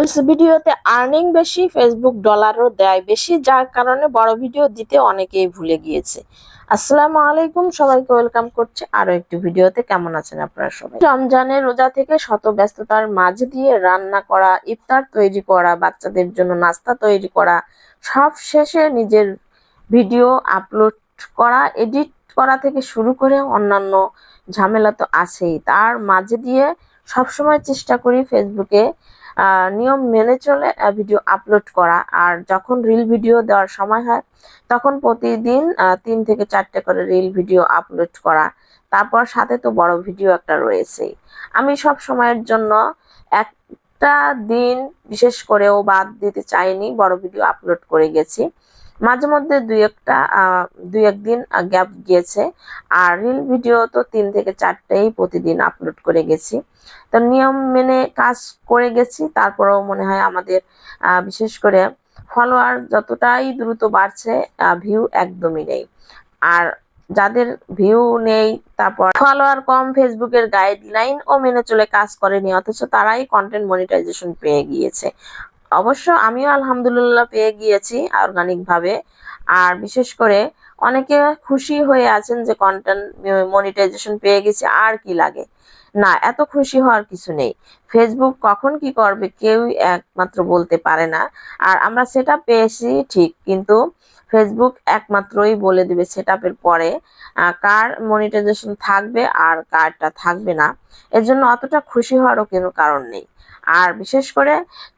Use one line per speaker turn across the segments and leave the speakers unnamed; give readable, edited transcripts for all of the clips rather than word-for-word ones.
Reels ভিডিওতে earning বেশি, Facebook ডলারও দেয় বেশি, যার কারণে বড় ভিডিও দিতে অনেকেই ভুলে গিয়েছে। আসসালামু আলাইকুম, সবাইকে ওয়েলকাম করছে আরো একটি ভিডিওতে। কেমন আছেন আপনারা সবাই? রমজানের রোজা থেকে শত ব্যস্ততার মাঝে দিয়ে রান্না করা, ইফতার তৈরি করা, বাচ্চাদের জন্য নাস্তা তৈরি করা, সব শেষে নিজের ভিডিও আপলোড করা, এডিট করা থেকে শুরু করে অন্যান্য ঝামেলা তো আছেই। তার মাঝে দিয়ে সবসময় চেষ্টা করি ফেসবুকে নিয়ম মেনে চলে ভিডিও আপলোড করা। আর যখন রিল ভিডিও দেওয়ার সময় হয় তখন প্রতিদিন 3 থেকে 4টে করে রিল ভিডিও আপলোড করা। তারপর সাথে তো বড় ভিডিও একটা রয়েছেই। আমি সব সময়ের জন্য একটা দিন বিশেষ করেও বাদ দিতে চাইনি, বড় ভিডিও আপলোড করে গেছি। মাঝে মধ্যে দুই একদিন গ্যাপ গিয়েছে। আর রিল ভিডিও তো 3 থেকে 4টেই প্রতিদিন আপলোড করে গেছি। তো নিয়ম মেনে কাজ করে গেছি। তারপরেও মনে হয় আমাদের বিশেষ করে ফলোয়ার যতটাই দ্রুত বাড়ছে, ভিউ একদমই নেই। আর যাদের ভিউ নেই, তারপর ফলোয়ার কম, ফেসবুকের গাইডলাইন ও মেনে চলে কাজ করেনি, অথচ তারাই কন্টেন্ট মনিটাইজেশন পেয়ে গিয়েছে। অবশ্য আমিও আলহামদুলিল্লাহ পেয়ে গিয়েছি অর্গানিক ভাবে। আর বিশেষ করে অনেকে খুশি হয়ে আছেন যে কন্টেন্ট মনিটাইজেশন পেয়ে গেছি, আর কি লাগে। না, এত খুশি হওয়ার কিছু নেই। ফেসবুক কখন কি করবে কেউই একমাত্র বলতে পারে না। আর আমরা সেটা পেয়েছি ঠিক, কিন্তু ফেসবুক একমাত্রই বলে দিবে সেটআপের পরে কার মনিটাইজেশন থাকবে আর কারটা থাকবে না। এর জন্য অতটা খুশি হওয়ারও কোনো কারণ নেই। আর বিশেষ করে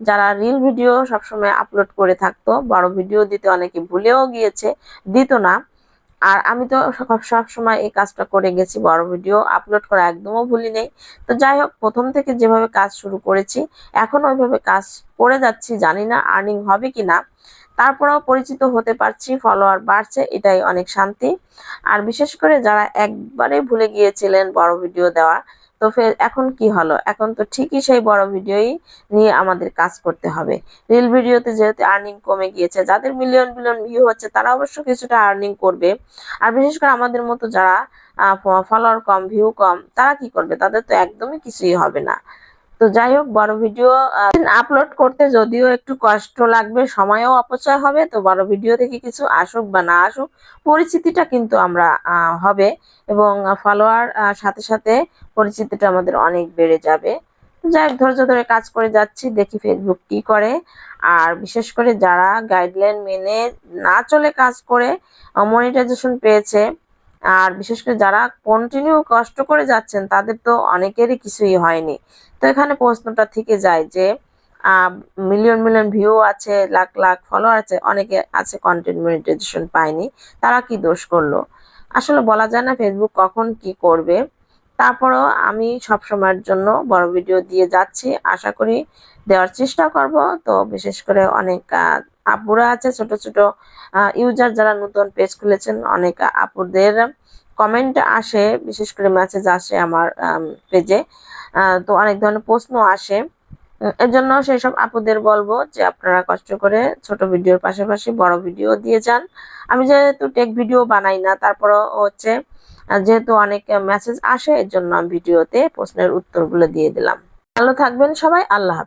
যারা রিল ভিডিও সবসময় আপলোড করে থাকতো, বড় ভিডিও দিতে অনেকে ভুলেও গিয়েছে, দিত না। আর আমি তো সব সময় এই কাজটা করে গেছি, বড় ভিডিও আপলোড করা একদমও ভুলি নেই। তো যাই হোক, প্রথম থেকে যেভাবে কাজ শুরু করেছি এখন ওইভাবে কাজ করে যাচ্ছি। জানি না আর্নিং হবে কিনা, তারপরেও পরিচিত হতে পারছি, ফলোয়ার বাড়ছে, এটাই অনেক শান্তি। আর বিশেষ করে যারা একবারে ভুলে গিয়েছিলেন বড় ভিডিও দেওয়া, তো এখন কি হলো, এখন তো ঠিকই সেই বড় ভিডিওই নিয়ে আমাদের কাজ করতে হবে। রিল ভিডিওতে যেহেতু আর্নিং কমে গিয়েছে, যাদের মিলিয়ন মিলিয়ন ভিউ হচ্ছে তারা অবশ্য কিছুটা আর্নিং করবে। আর বিশেষ করে আমাদের মতো যারা ফলোয়ার কম, ভিউ কম, তারা কি করবে? তাদের তো একদমই কিছুই হবে না। তো যাই হোক, বড় ভিডিও আপলোড করতে যদিও একটু কষ্ট লাগবে, সময়ও অপচয় হবে, তো বড় ভিডিও থেকে কিছু আসুক বা না আসুক, পরিচিতিটা কিন্তু আমরা হবে, এবং ফলোয়ার সাথে সাথে পরিচিতিটা আমাদের অনেক বেড়ে যাবে। যাই হোক, ধৈর্য ধরে কাজ করে যাচ্ছি, দেখি ফেসবুক কি করে। আর বিশেষ করে যারা গাইডলাইন মেনে না চলে কাজ করে মনিটাইজেশন পেয়েছে, আর বিশেষ করে যারা কন্টিনিউ কষ্ট করে যাচ্ছেন, তাদের তো অনেকেরই কিছুই হয়নি। তো এখানে প্রশ্নটা থেকে যায় যে মিলিয়ন মিলিয়ন ভিউ আছে, লাখ লাখ ফলোয়ার আছে, অনেকে আছে কন্টেন্ট মনিটাইজেশন পায়নি, তারা কি দোষ করলো? আসলে বলা যায় না ফেসবুক কখন কি করবে। তারপরেও আমি সব সময়ের জন্য বড় ভিডিও দিয়ে যাচ্ছি, আশা করি দেওয়ার চেষ্টা করব। তো বিশেষ করে অনেক আপুরা আছে, ছোট ছোট ইউজার যারা নতুন পেজ খুলেছেন, অনেক আপুদের কমেন্ট আসে, বিশেষ করে মেসেজ আসে আমার পেজে। তো অনেক ধরনের প্রশ্ন আসে। এর জন্য সেই সব আপুদের বলবো যে আপনারা কষ্ট করে ছোট ভিডিওর পাশাপাশি বড় ভিডিও দিয়ে যান। আমি যেহেতু টেক ভিডিও বানাই না, তারপরও হচ্ছে যেহেতু অনেক মেসেজ আসে, এর জন্য আমি ভিডিওতে প্রশ্নের উত্তরগুলো দিয়ে দিলাম। ভালো থাকবেন সবাই, আল্লাহ হাফেজ।